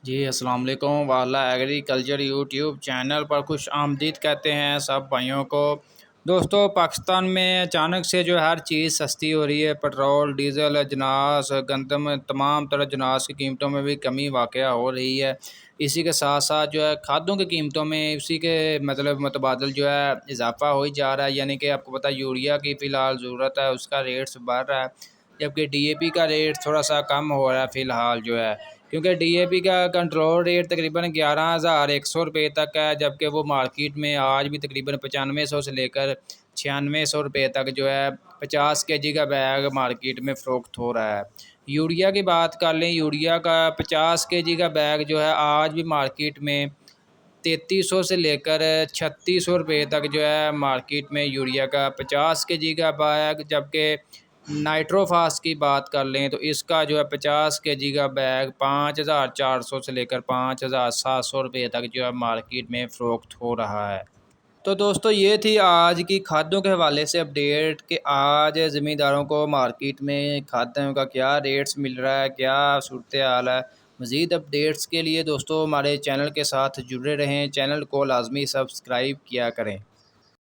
जी अस्सलाम वालेकुम वाला एग्रीकल्चर यूट्यूब चैनल पर खुश आमदीद कहते हैं सब भाइयों को। दोस्तों, पाकिस्तान में अचानक से जो है हर चीज़ सस्ती हो रही है। पेट्रोल, डीज़ल, अजनास, गंदम, तमाम तरह अजनास की कीमतों में भी कमी वाक़या हो रही है। इसी के साथ साथ जो है खादों की कीमतों में उसी के मतलब मुतबादल जो है इजाफ़ा हो ही जा रहा है। यानी कि आपको पता है यूरिया की फ़िलहाल ज़रूरत है, उसका रेट बढ़ रहा है, जबकि डीएपी का रेट थोड़ा सा कम हो रहा है फ़िलहाल जो है, क्योंकि डीएपी का कंट्रोल रेट तकरीबन 11,100 रुपये तक है, जबकि वो मार्केट में आज भी तकरीबन 9500 से लेकर 9600 रुपये तक जो है 50 kg का बैग मार्केट में फ़रोख्त हो रहा है। यूरिया की बात कर लें, यूरिया का 50 kg का बैग जो है आज भी मार्केट में 3300 से लेकर 3600 रुपये तक जो है मार्केट में यूरिया का 50 kg का बैग। जबकि नाइट्रोफास की बात कर लें तो इसका जो है 50 kg का बैग 5400 से लेकर 5700 रुपये तक जो है मार्केट में फ़रोख्त हो रहा है। तो दोस्तों, ये थी आज की खादों के हवाले से अपडेट कि आज ज़मींदारों को मार्केट में खादों का क्या रेट्स मिल रहा है, क्या सूरत हाल है। मज़ीद अपडेट्स के लिए दोस्तों हमारे चैनल के साथ जुड़े रहें, चैनल को लाजमी सब्सक्राइब किया करें।